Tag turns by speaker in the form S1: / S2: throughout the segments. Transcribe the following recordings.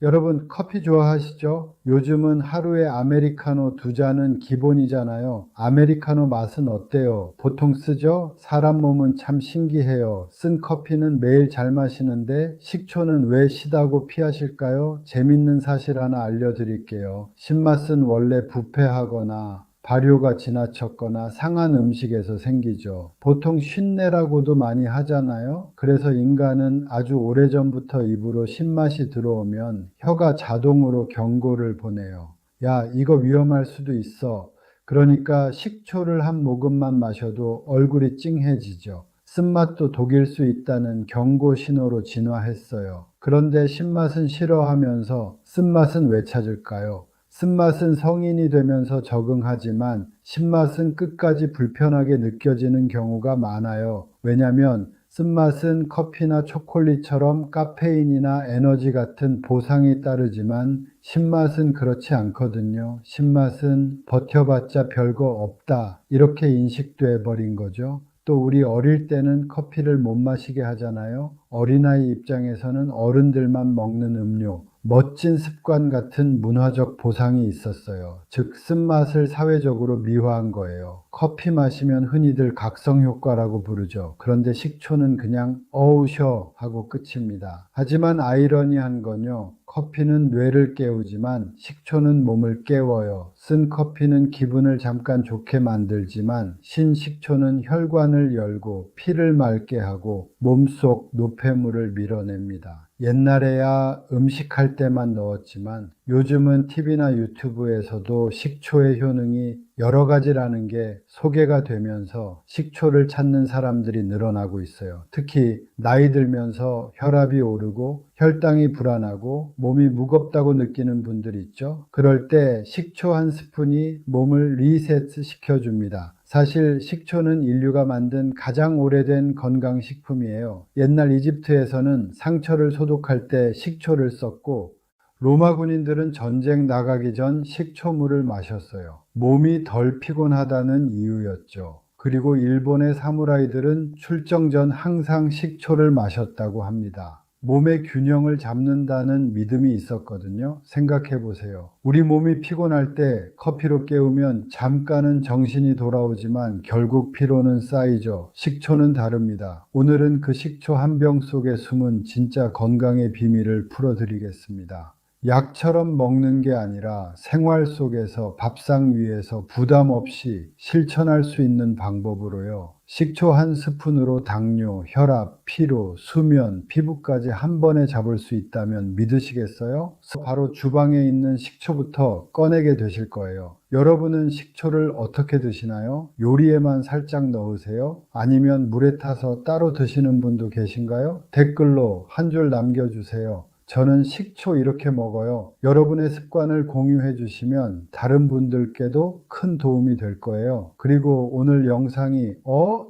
S1: 여러분 커피 좋아하시죠? 요즘은 하루에 아메리카노 2잔은 기본이잖아요. 아메리카노 맛은 어때요? 보통 쓰죠? 사람 몸은 참 신기해요. 쓴 커피는 매일 잘 마시는데 식초는 왜 시다고 피하실까요? 재밌는 사실 하나 알려드릴게요. 신맛은 원래 부패하거나 발효가 지나쳤거나 상한 음식에서 생기죠. 보통 쉰내라고도 많이 하잖아요. 그래서 인간은 아주 오래전부터 입으로 신맛이 들어오면 혀가 자동으로 경고를 보내요. 야, 이거 위험할 수도 있어. 그러니까 식초를 한 모금만 마셔도 얼굴이 찡해지죠. 쓴맛도 독일 수 있다는 경고 신호로 진화했어요. 그런데 신맛은 싫어하면서 쓴맛은 왜 찾을까요? 쓴맛은 성인이 되면서 적응하지만 신맛은 끝까지 불편하게 느껴지는 경우가 많아요. 왜냐하면 쓴맛은 커피나 초콜릿처럼 카페인이나 에너지 같은 보상이 따르지만 신맛은 그렇지 않거든요. 신맛은 버텨봤자 별거 없다. 이렇게 인식돼 버린 거죠. 또 우리 어릴 때는 커피를 못 마시게 하잖아요. 어린아이 입장에서는 어른들만 먹는 음료, 멋진 습관 같은 문화적 보상이 있었어요. 즉, 쓴맛을 사회적으로 미화한 거예요. 커피 마시면 흔히들 각성 효과라고 부르죠. 그런데 식초는 그냥 어우 셔 하고 끝입니다. 하지만 아이러니한 건요. 커피는 뇌를 깨우지만 식초는 몸을 깨워요. 쓴 커피는 기분을 잠깐 좋게 만들지만 신식초는 혈관을 열고 피를 맑게 하고 몸속 노폐물을 밀어냅니다. 옛날에야 음식할 때만 넣었지만 요즘은 TV나 유튜브에서도 식초의 효능이 여러 가지라는 게 소개가 되면서 식초를 찾는 사람들이 늘어나고 있어요. 특히 나이 들면서 혈압이 오르고 혈당이 불안하고 몸이 무겁다고 느끼는 분들 있죠. 그럴 때 식초 한 스푼이 몸을 리셋 시켜줍니다. 사실 식초는 인류가 만든 가장 오래된 건강식품이에요. 옛날 이집트에서는 상처를 소독할 때 식초를 썼고 로마 군인들은 전쟁 나가기 전 식초물을 마셨어요. 몸이 덜 피곤하다는 이유였죠. 그리고 일본의 사무라이들은 출정 전 항상 식초를 마셨다고 합니다. 몸의 균형을 잡는다는 믿음이 있었거든요. 생각해 보세요. 우리 몸이 피곤할 때 커피로 깨우면 잠깐은 정신이 돌아오지만 결국 피로는 쌓이죠. 식초는 다릅니다. 오늘은 그 식초 한 병 속에 숨은 진짜 건강의 비밀을 풀어드리겠습니다. 약처럼 먹는 게 아니라 생활 속에서 밥상 위에서 부담 없이 실천할 수 있는 방법으로요. 식초 한 스푼으로 당뇨, 혈압, 피로, 수면, 피부까지 한 번에 잡을 수 있다면 믿으시겠어요? 바로 주방에 있는 식초부터 꺼내게 되실 거예요. 여러분은 식초를 어떻게 드시나요? 요리에만 살짝 넣으세요? 아니면 물에 타서 따로 드시는 분도 계신가요? 댓글로 한 줄 남겨주세요. 저는 식초 이렇게 먹어요. 여러분의 습관을 공유해 주시면 다른 분들께도 큰 도움이 될 거예요. 그리고 오늘 영상이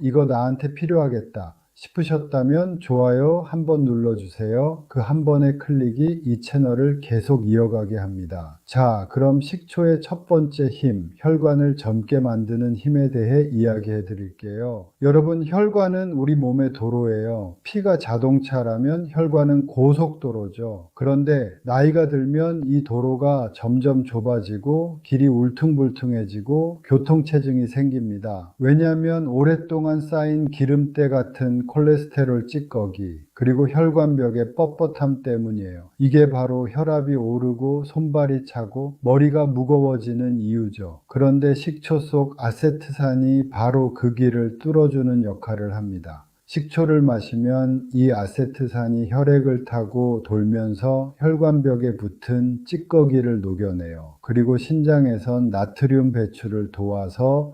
S1: 이거 나한테 필요하겠다 싶으셨다면 좋아요 한번 눌러주세요. 그 한 번의 클릭이 이 채널을 계속 이어가게 합니다. 자, 그럼 식초의 첫 번째 힘, 혈관을 젊게 만드는 힘에 대해 이야기해 드릴게요. 여러분, 혈관은 우리 몸의 도로예요. 피가 자동차라면 혈관은 고속도로죠. 그런데 나이가 들면 이 도로가 점점 좁아지고 길이 울퉁불퉁해지고 교통체증이 생깁니다. 왜냐하면 오랫동안 쌓인 기름때 같은 콜레스테롤 찌꺼기, 그리고 혈관벽의 뻣뻣함 때문이에요. 이게 바로 혈압이 오르고 손발이 차고 머리가 무거워지는 이유죠. 그런데 식초 속 아세트산이 바로 그 길을 뚫어주는 역할을 합니다. 식초를 마시면 이 아세트산이 혈액을 타고 돌면서 혈관벽에 붙은 찌꺼기를 녹여내요. 그리고 신장에선 나트륨 배출을 도와서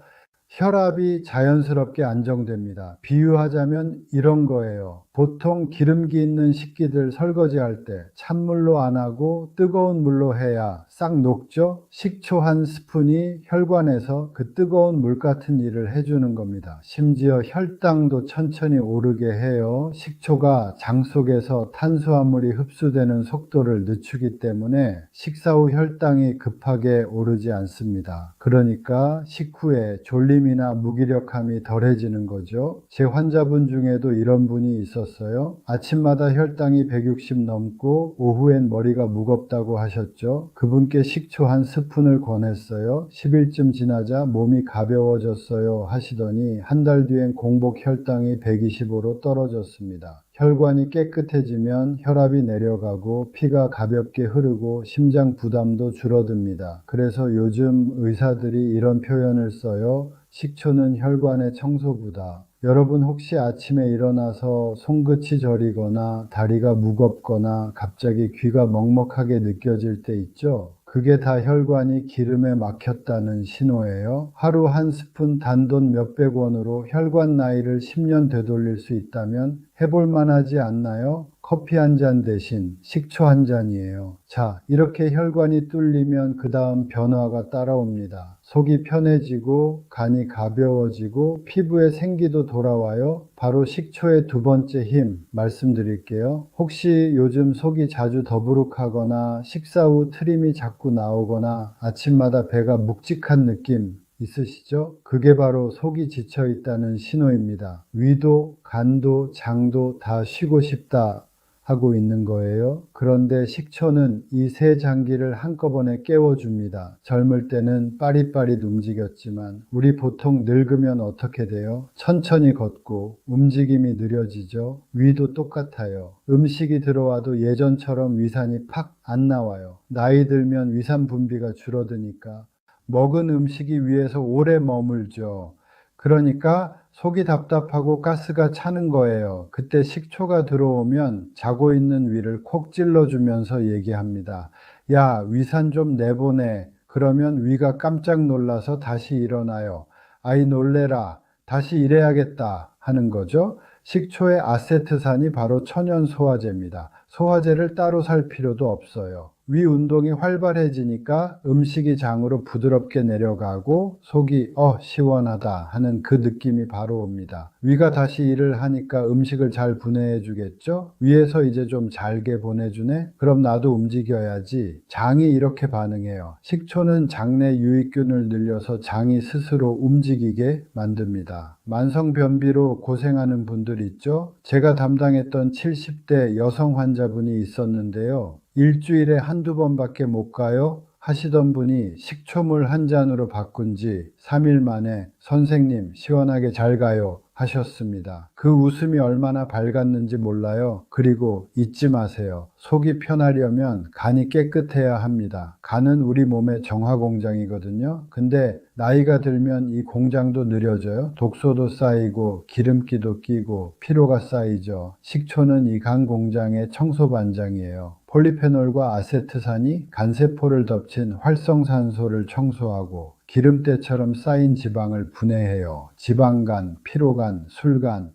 S1: 혈압이 자연스럽게 안정됩니다. 비유하자면 이런 거예요. 보통 기름기 있는 식기들 설거지할 때 찬물로 안 하고 뜨거운 물로 해야 싹 녹죠? 식초 한 스푼이 혈관에서 그 뜨거운 물 같은 일을 해주는 겁니다. 심지어 혈당도 천천히 오르게 해요. 식초가 장 속에서 탄수화물이 흡수되는 속도를 늦추기 때문에 식사 후 혈당이 급하게 오르지 않습니다. 그러니까 식후에 졸림이나 무기력함이 덜해지는 거죠. 제 환자분 중에도 이런 분이 있었어요. 있었어요? 아침마다 혈당이 160 넘고 오후엔 머리가 무겁다고 하셨죠? 그분께 식초 한 스푼을 권했어요. 10일쯤 지나자 몸이 가벼워졌어요 하시더니 한 달 뒤엔 공복 혈당이 125로 떨어졌습니다. 혈관이 깨끗해지면 혈압이 내려가고 피가 가볍게 흐르고 심장 부담도 줄어듭니다. 그래서 요즘 의사들이 이런 표현을 써요. 식초는 혈관의 청소부다. 여러분 혹시 아침에 일어나서 손끝이 저리거나 다리가 무겁거나 갑자기 귀가 먹먹하게 느껴질 때 있죠? 그게 다 혈관이 기름에 막혔다는 신호예요. 하루 한 스푼 단돈 몇백 원으로 혈관 나이를 10년 되돌릴 수 있다면 해볼 만하지 않나요? 커피 한 잔 대신 식초 한 잔이에요. 자, 이렇게 혈관이 뚫리면 그 다음 변화가 따라옵니다. 속이 편해지고 간이 가벼워지고 피부에 생기도 돌아와요. 바로 식초의 두 번째 힘 말씀드릴게요. 혹시 요즘 속이 자주 더부룩하거나 식사 후 트림이 자꾸 나오거나 아침마다 배가 묵직한 느낌 있으시죠? 그게 바로 속이 지쳐 있다는 신호입니다. 위도, 간도, 장도 다 쉬고 싶다 하고 있는 거예요. 그런데 식초는 이 세 장기를 한꺼번에 깨워줍니다. 젊을 때는 빠릿빠릿 움직였지만 우리 보통 늙으면 어떻게 돼요? 천천히 걷고 움직임이 느려지죠. 위도 똑같아요. 음식이 들어와도 예전처럼 위산이 팍 안 나와요. 나이 들면 위산 분비가 줄어드니까 먹은 음식이 위에서 오래 머물죠. 그러니까 속이 답답하고 가스가 차는 거예요. 그때 식초가 들어오면 자고 있는 위를 콕 찔러주면서 얘기합니다. 야, 위산 좀 내보내. 그러면 위가 깜짝 놀라서 다시 일어나요. 아이 놀래라. 다시 일해야겠다 하는 거죠. 식초의 아세트산이 바로 천연 소화제입니다. 소화제를 따로 살 필요도 없어요. 위 운동이 활발해지니까 음식이 장으로 부드럽게 내려가고 속이 시원하다 하는 그 느낌이 바로 옵니다. 위가 다시 일을 하니까 음식을 잘 분해해 주겠죠? 위에서 이제 좀 잘게 보내주네? 그럼 나도 움직여야지. 장이 이렇게 반응해요. 식초는 장내 유익균을 늘려서 장이 스스로 움직이게 만듭니다. 만성변비로 고생하는 분들 있죠? 제가 담당했던 70대 여성 환자분이 있었는데요. 일주일에 한두 번밖에 못 가요? 하시던 분이 식초물 한 잔으로 바꾼 지 3일 만에 선생님 시원하게 잘 가요 하셨습니다. 그 웃음이 얼마나 밝았는지 몰라요. 그리고 잊지 마세요. 속이 편하려면 간이 깨끗해야 합니다. 간은 우리 몸의 정화 공장이거든요. 근데 나이가 들면 이 공장도 느려져요. 독소도 쌓이고 기름기도 끼고 피로가 쌓이죠. 식초는 이 간 공장의 청소 반장이에요. 폴리페놀과 아세트산이 간세포를 덮친 활성산소를 청소하고 기름때처럼 쌓인 지방을 분해해요. 지방간, 피로간, 술간,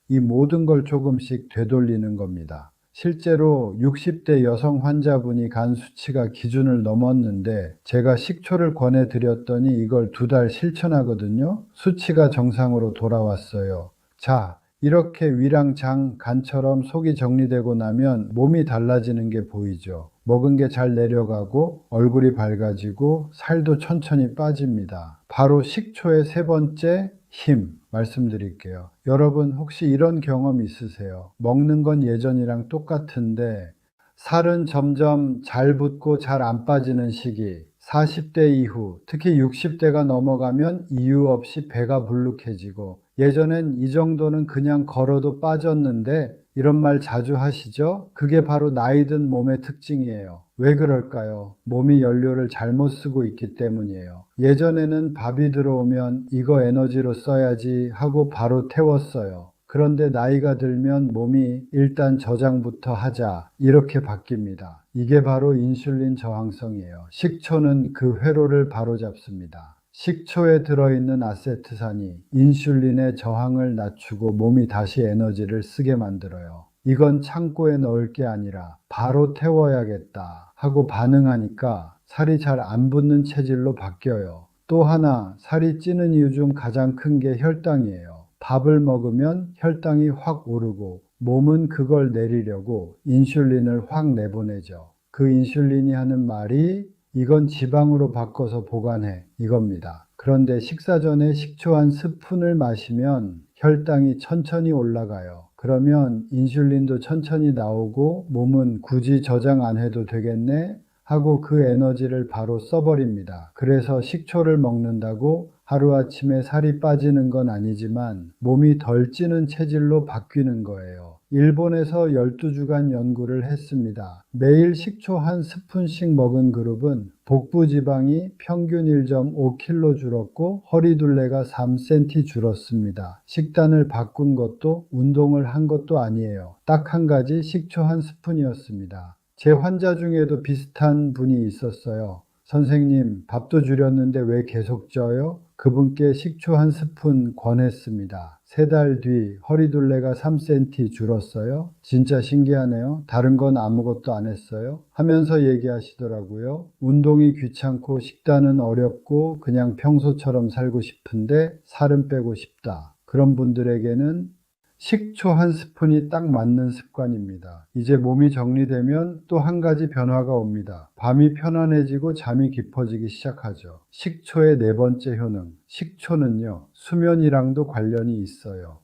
S1: 이 모든 걸 조금씩 되돌리는 겁니다. 실제로 60대 여성 환자분이 간 수치가 기준을 넘었는데 제가 식초를 권해드렸더니 이걸 2달 실천하거든요. 수치가 정상으로 돌아왔어요. 자, 이렇게 위랑 장, 간처럼 속이 정리되고 나면 몸이 달라지는 게 보이죠. 먹은 게 잘 내려가고 얼굴이 밝아지고 살도 천천히 빠집니다. 바로 식초의 세 번째 힘 말씀드릴게요. 여러분 혹시 이런 경험 있으세요? 먹는 건 예전이랑 똑같은데 살은 점점 잘 붙고 잘 안 빠지는 시기, 40대 이후, 특히 60대가 넘어가면 이유 없이 배가 불룩해지고 예전엔 이 정도는 그냥 걸어도 빠졌는데 이런 말 자주 하시죠? 그게 바로 나이 든 몸의 특징이에요. 왜 그럴까요? 몸이 연료를 잘못 쓰고 있기 때문이에요. 예전에는 밥이 들어오면 이거 에너지로 써야지 하고 바로 태웠어요. 그런데 나이가 들면 몸이 일단 저장부터 하자 이렇게 바뀝니다. 이게 바로 인슐린 저항성이에요. 식초는 그 회로를 바로잡습니다. 식초에 들어있는 아세트산이 인슐린의 저항을 낮추고 몸이 다시 에너지를 쓰게 만들어요. 이건 창고에 넣을 게 아니라 바로 태워야겠다 하고 반응하니까 살이 잘 안 붙는 체질로 바뀌어요. 또 하나 살이 찌는 이유 중 가장 큰 게 혈당이에요. 밥을 먹으면 혈당이 확 오르고 몸은 그걸 내리려고 인슐린을 확 내보내죠. 그 인슐린이 하는 말이 이건 지방으로 바꿔서 보관해 이겁니다. 그런데 식사 전에 식초 한 스푼을 마시면 혈당이 천천히 올라가요. 그러면 인슐린도 천천히 나오고 몸은 굳이 저장 안 해도 되겠네 하고 그 에너지를 바로 써버립니다. 그래서 식초를 먹는다고 하루아침에 살이 빠지는 건 아니지만 몸이 덜 찌는 체질로 바뀌는 거예요. 일본에서 12주간 연구를 했습니다. 매일 식초 한 스푼씩 먹은 그룹은 복부 지방이 평균 1.5kg 줄었고 허리둘레가 3cm 줄었습니다. 식단을 바꾼 것도 운동을 한 것도 아니에요. 딱 한 가지 식초 한 스푼이었습니다. 제 환자 중에도 비슷한 분이 있었어요. 선생님, 밥도 줄였는데 왜 계속 쪄요? 그분께 식초 한 스푼 권했습니다. 3달 뒤 허리둘레가 3cm 줄었어요. 진짜 신기하네요. 다른 건 아무것도 안 했어요. 하면서 얘기하시더라고요. 운동이 귀찮고 식단은 어렵고 그냥 평소처럼 살고 싶은데 살은 빼고 싶다. 그런 분들에게는 식초 한 스푼이 딱 맞는 습관입니다. 이제 몸이 정리되면 또 한 가지 변화가 옵니다. 밤이 편안해지고 잠이 깊어지기 시작하죠. 식초의 네 번째 효능. 식초는요, 수면이랑도 관련이 있어요.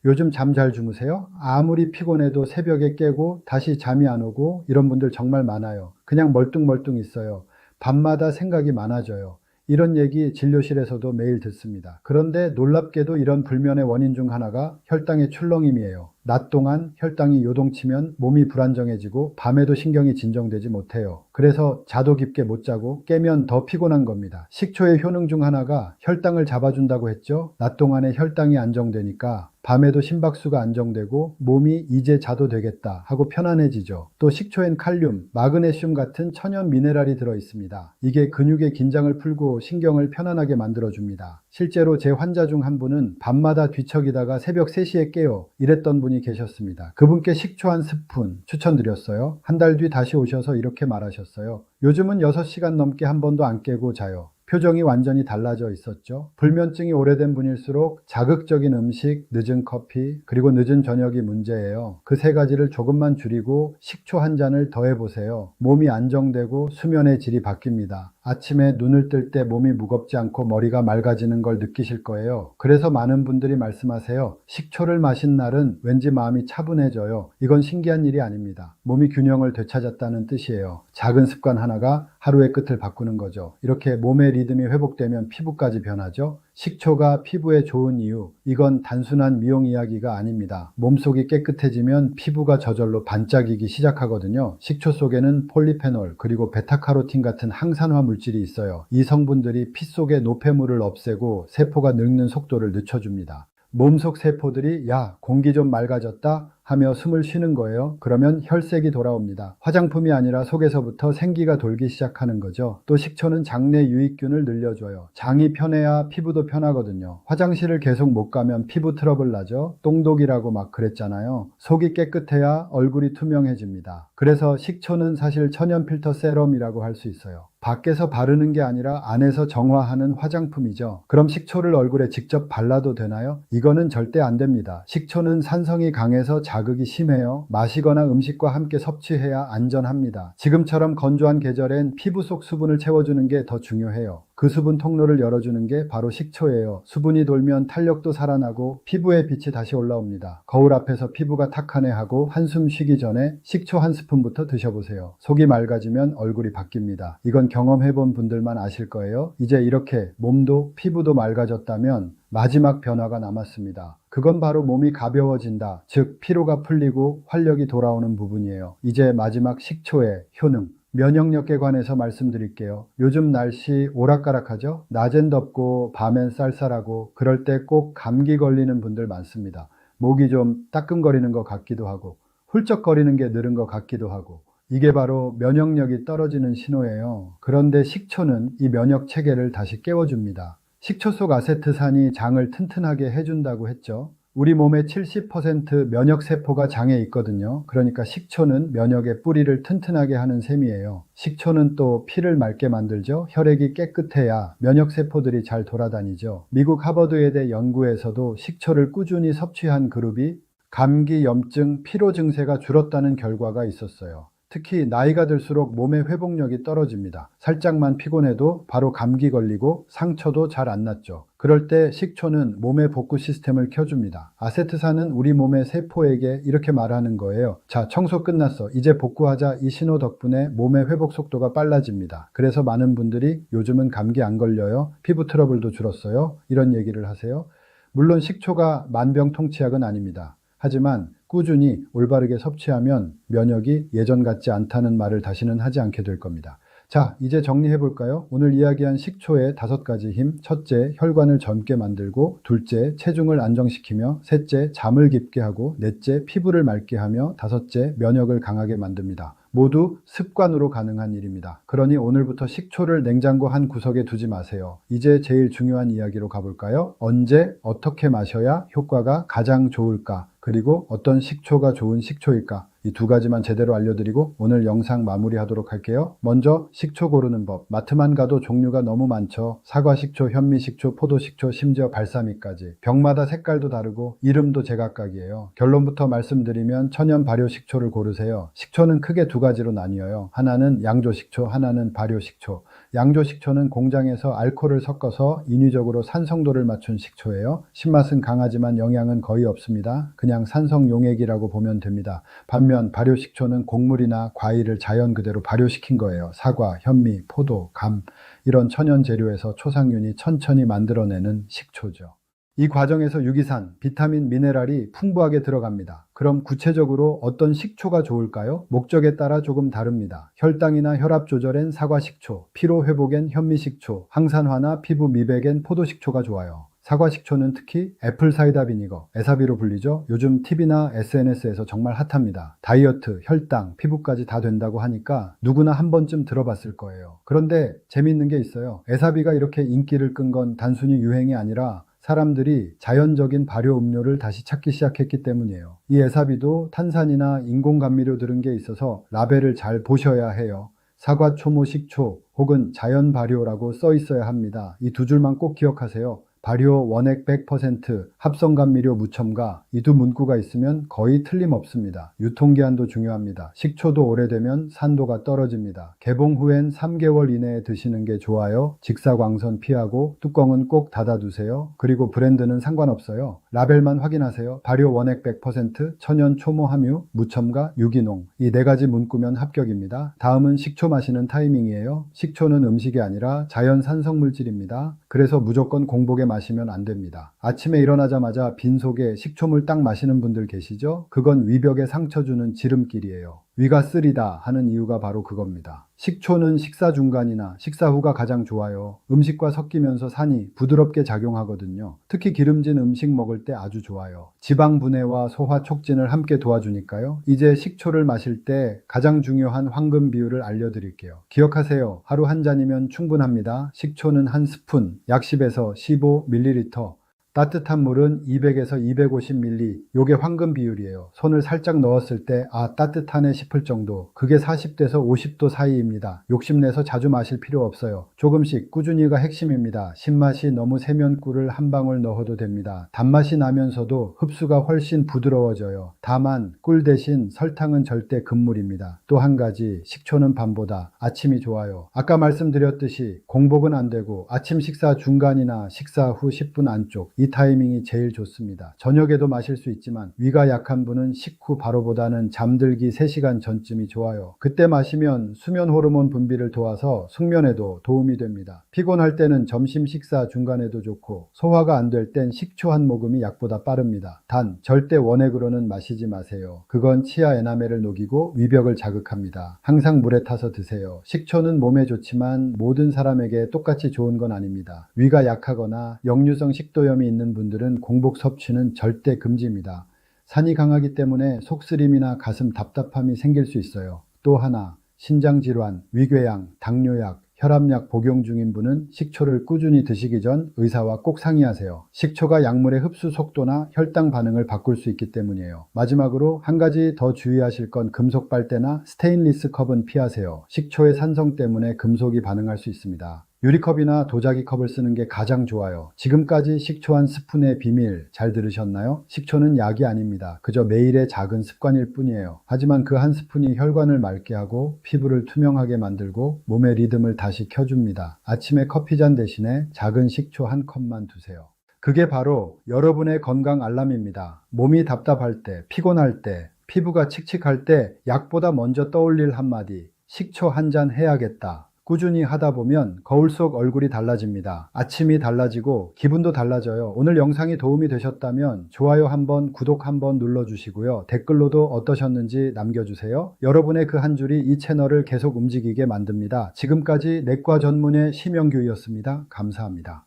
S1: 요즘 잠 잘 주무세요? 아무리 피곤해도 새벽에 깨고 다시 잠이 안 오고 이런 분들 정말 많아요. 그냥 멀뚱멀뚱 있어요. 밤마다 생각이 많아져요. 이런 얘기 진료실에서도 매일 듣습니다. 그런데 놀랍게도 이런 불면의 원인 중 하나가 혈당의 출렁임이에요. 낮 동안 혈당이 요동치면 몸이 불안정해지고 밤에도 신경이 진정되지 못해요. 그래서 자도 깊게 못 자고 깨면 더 피곤한 겁니다. 식초의 효능 중 하나가 혈당을 잡아준다고 했죠. 낮 동안에 혈당이 안정되니까 밤에도 심박수가 안정되고 몸이 이제 자도 되겠다 하고 편안해지죠. 또 식초엔 칼륨, 마그네슘 같은 천연 미네랄이 들어있습니다. 이게 근육의 긴장을 풀고 신경을 편안하게 만들어줍니다. 실제로 제 환자 중 한 분은 밤마다 뒤척이다가 새벽 3시에 깨요. 이랬던 분이 계셨습니다. 그분께 식초 한 스푼 추천드렸어요. 한 달 뒤 다시 오셔서 이렇게 말하셨어요. 요즘은 6시간 넘게 한 번도 안 깨고 자요. 표정이 완전히 달라져 있었죠. 불면증이 오래된 분일수록 자극적인 음식, 늦은 커피, 그리고 늦은 저녁이 문제예요. 그 세 가지를 조금만 줄이고 식초 한 잔을 더해보세요. 몸이 안정되고 수면의 질이 바뀝니다. 아침에 눈을 뜰 때 몸이 무겁지 않고 머리가 맑아지는 걸 느끼실 거예요. 그래서 많은 분들이 말씀하세요. 식초를 마신 날은 왠지 마음이 차분해져요. 이건 신기한 일이 아닙니다. 몸이 균형을 되찾았다는 뜻이에요. 작은 습관 하나가 하루의 끝을 바꾸는 거죠. 이렇게 몸의 리듬이 회복되면 피부까지 변하죠. 식초가 피부에 좋은 이유, 이건 단순한 미용 이야기가 아닙니다. 몸속이 깨끗해지면 피부가 저절로 반짝이기 시작하거든요. 식초 속에는 폴리페놀 그리고 베타카로틴 같은 항산화 물질이 있어요. 이 성분들이 피 속의 노폐물을 없애고 세포가 늙는 속도를 늦춰줍니다. 몸속 세포들이 야, 공기 좀 맑아졌다 하며 숨을 쉬는 거예요. 그러면 혈색이 돌아옵니다. 화장품이 아니라 속에서부터 생기가 돌기 시작하는 거죠. 또 식초는 장내 유익균을 늘려줘요. 장이 편해야 피부도 편하거든요. 화장실을 계속 못 가면 피부 트러블 나죠. 똥독이라고 막 그랬잖아요. 속이 깨끗해야 얼굴이 투명해집니다. 그래서 식초는 사실 천연 필터 세럼이라고 할 수 있어요. 밖에서 바르는 게 아니라 안에서 정화하는 화장품이죠. 그럼 식초를 얼굴에 직접 발라도 되나요? 이거는 절대 안 됩니다. 식초는 산성이 강해서 자극이 심해요. 마시거나 음식과 함께 섭취해야 안전합니다. 지금처럼 건조한 계절엔 피부 속 수분을 채워주는 게 더 중요해요. 그 수분 통로를 열어주는 게 바로 식초예요. 수분이 돌면 탄력도 살아나고 피부에 빛이 다시 올라옵니다. 거울 앞에서 피부가 탁하네하고 한숨 쉬기 전에 식초 한 스푼부터 드셔보세요. 속이 맑아지면 얼굴이 바뀝니다. 이건 경험해본 분들만 아실 거예요. 이제 이렇게 몸도 피부도 맑아졌다면 마지막 변화가 남았습니다. 그건 바로 몸이 가벼워진다. 즉 피로가 풀리고 활력이 돌아오는 부분이에요. 이제 마지막 식초의 효능. 면역력에 관해서 말씀드릴게요. 요즘 날씨 오락가락하죠? 낮엔 덥고 밤엔 쌀쌀하고 그럴 때 꼭 감기 걸리는 분들 많습니다. 목이 좀 따끔거리는 것 같기도 하고 훌쩍거리는 게 늘은 것 같기도 하고 이게 바로 면역력이 떨어지는 신호예요. 그런데 식초는 이 면역 체계를 다시 깨워줍니다. 식초 속 아세트산이 장을 튼튼하게 해준다고 했죠. 우리 몸의 70% 면역세포가 장에 있거든요. 그러니까 식초는 면역의 뿌리를 튼튼하게 하는 셈이에요. 식초는 또 피를 맑게 만들죠. 혈액이 깨끗해야 면역세포들이 잘 돌아다니죠. 미국 하버드의대 연구에서도 식초를 꾸준히 섭취한 그룹이 감기, 염증, 피로 증세가 줄었다는 결과가 있었어요. 특히 나이가 들수록 몸의 회복력이 떨어집니다. 살짝만 피곤해도 바로 감기 걸리고 상처도 잘 안 낫죠. 그럴 때 식초는 몸의 복구 시스템을 켜줍니다. 아세트산은 우리 몸의 세포에게 이렇게 말하는 거예요. 자, 청소 끝났어. 이제 복구하자. 이 신호 덕분에 몸의 회복 속도가 빨라집니다. 그래서 많은 분들이 요즘은 감기 안 걸려요. 피부 트러블도 줄었어요. 이런 얘기를 하세요. 물론 식초가 만병통치약은 아닙니다. 하지만 꾸준히 올바르게 섭취하면 면역이 예전 같지 않다는 말을 다시는 하지 않게 될 겁니다. 자, 이제 정리해 볼까요? 오늘 이야기한 식초의 5가지 힘. 첫째, 혈관을 젊게 만들고, 둘째, 체중을 안정시키며, 셋째, 잠을 깊게 하고, 넷째, 피부를 맑게 하며, 다섯째, 면역을 강하게 만듭니다. 모두 습관으로 가능한 일입니다. 그러니 오늘부터 식초를 냉장고 한 구석에 두지 마세요. 이제 제일 중요한 이야기로 가볼까요? 언제, 어떻게 마셔야 효과가 가장 좋을까? 그리고 어떤 식초가 좋은 식초일까? 이 2가지만 제대로 알려드리고 오늘 영상 마무리하도록 할게요. 먼저 식초 고르는 법. 마트만 가도 종류가 너무 많죠. 사과식초, 현미식초, 포도식초, 심지어 발사믹까지. 병마다 색깔도 다르고 이름도 제각각이에요. 결론부터 말씀드리면 천연 발효식초를 고르세요. 식초는 크게 2가지로 나뉘어요. 하나는 양조식초, 하나는 발효식초. 양조식초는 공장에서 알코올을 섞어서 인위적으로 산성도를 맞춘 식초예요. 신맛은 강하지만 영양은 거의 없습니다. 그냥 산성용액이라고 보면 됩니다. 반면 발효식초는 곡물이나 과일을 자연 그대로 발효시킨 거예요. 사과, 현미, 포도, 감 이런 천연 재료에서 초상균이 천천히 만들어내는 식초죠. 이 과정에서 유기산, 비타민, 미네랄이 풍부하게 들어갑니다. 그럼 구체적으로 어떤 식초가 좋을까요? 목적에 따라 조금 다릅니다. 혈당이나 혈압 조절엔 사과식초, 피로 회복엔 현미식초, 항산화나 피부 미백엔 포도식초가 좋아요. 사과식초는 특히 애플사이다 비니거, 에사비로 불리죠. 요즘 TV나 SNS에서 정말 핫합니다. 다이어트, 혈당, 피부까지 다 된다고 하니까 누구나 한 번쯤 들어봤을 거예요. 그런데 재미있는 게 있어요. 에사비가 이렇게 인기를 끈 건 단순히 유행이 아니라 사람들이 자연적인 발효 음료를 다시 찾기 시작했기 때문이에요. 이 에사비도 탄산이나 인공 감미료 들은 게 있어서 라벨을 잘 보셔야 해요. 사과, 초모, 식초 혹은 자연 발효라고 써 있어야 합니다. 이 2줄만 꼭 기억하세요. 발효, 원액 100%, 합성감미료 무첨가 이 2 문구가 있으면 거의 틀림없습니다. 유통기한도 중요합니다. 식초도 오래되면 산도가 떨어집니다. 개봉 후엔 3개월 이내에 드시는 게 좋아요. 직사광선 피하고 뚜껑은 꼭 닫아두세요. 그리고 브랜드는 상관없어요. 라벨만 확인하세요. 발효 원액 100%, 천연 초모 함유, 무첨가, 유기농 이 4가지 문구면 합격입니다. 다음은 식초 마시는 타이밍이에요. 식초는 음식이 아니라 자연 산성물질입니다. 그래서 무조건 공복에 마시면 안 됩니다. 아침에 일어나자마자 빈속에 식초물 딱 마시는 분들 계시죠? 그건 위벽에 상처 주는 지름길이에요. 위가 쓰리다 하는 이유가 바로 그겁니다. 식초는 식사 중간이나 식사 후가 가장 좋아요. 음식과 섞이면서 산이 부드럽게 작용하거든요. 특히 기름진 음식 먹을 때 아주 좋아요. 지방 분해와 소화 촉진을 함께 도와주니까요. 이제 식초를 마실 때 가장 중요한 황금 비율을 알려드릴게요. 기억하세요. 하루 한 잔이면 충분합니다. 식초는 한 스푼, 약 10에서 15ml. 따뜻한 물은 200에서 250ml. 요게 황금 비율이에요. 손을 살짝 넣었을 때 따뜻하네 싶을 정도. 그게 40도에서 50도 사이입니다. 욕심내서 자주 마실 필요 없어요. 조금씩 꾸준히가 핵심입니다. 신맛이 너무 세면 꿀을 한 방울 넣어도 됩니다. 단맛이 나면서도 흡수가 훨씬 부드러워져요. 다만 꿀 대신 설탕은 절대 금물입니다. 또 한 가지, 식초는 밤보다 아침이 좋아요. 아까 말씀드렸듯이 공복은 안 되고 아침 식사 중간이나 식사 후 10분 안쪽 이 타이밍이 제일 좋습니다. 저녁에도 마실 수 있지만 위가 약한 분은 식후 바로보다는 잠들기 3시간 전쯤이 좋아요. 그때 마시면 수면 호르몬 분비를 도와서 숙면에도 도움이 됩니다. 피곤할 때는 점심 식사 중간에도 좋고 소화가 안 될 땐 식초 한 모금이 약보다 빠릅니다. 단 절대 원액으로는 마시지 마세요. 그건 치아 에나멜을 녹이고 위벽을 자극합니다. 항상 물에 타서 드세요. 식초는 몸에 좋지만 모든 사람에게 똑같이 좋은 건 아닙니다. 위가 약하거나 역류성 식도염이 있는 분들은 공복 섭취는 절대 금지입니다. 산이 강하기 때문에 속쓰림이나 가슴 답답함이 생길 수 있어요. 또 하나, 신장질환, 위궤양, 당뇨약, 혈압약 복용 중인 분은 식초를 꾸준히 드시기 전 의사와 꼭 상의하세요. 식초가 약물의 흡수 속도나 혈당 반응을 바꿀 수 있기 때문이에요. 마지막으로 한 가지 더 주의하실 건 금속 빨대나 스테인리스 컵은 피하세요. 식초의 산성 때문에 금속이 반응할 수 있습니다. 유리컵이나 도자기 컵을 쓰는 게 가장 좋아요. 지금까지 식초 한 스푼의 비밀 잘 들으셨나요? 식초는 약이 아닙니다. 그저 매일의 작은 습관일 뿐이에요. 하지만 그 한 스푼이 혈관을 맑게 하고 피부를 투명하게 만들고 몸의 리듬을 다시 켜줍니다. 아침에 커피잔 대신에 작은 식초 한 컵만 두세요. 그게 바로 여러분의 건강 알람입니다. 몸이 답답할 때, 피곤할 때, 피부가 칙칙할 때 약보다 먼저 떠올릴 한마디, 식초 한 잔 해야겠다. 꾸준히 하다 보면 거울 속 얼굴이 달라집니다. 아침이 달라지고 기분도 달라져요. 오늘 영상이 도움이 되셨다면 좋아요 한번, 구독 한번 눌러주시고요. 댓글로도 어떠셨는지 남겨주세요. 여러분의 그 한 줄이 이 채널을 계속 움직이게 만듭니다. 지금까지 내과 전문의 심영규였습니다. 감사합니다.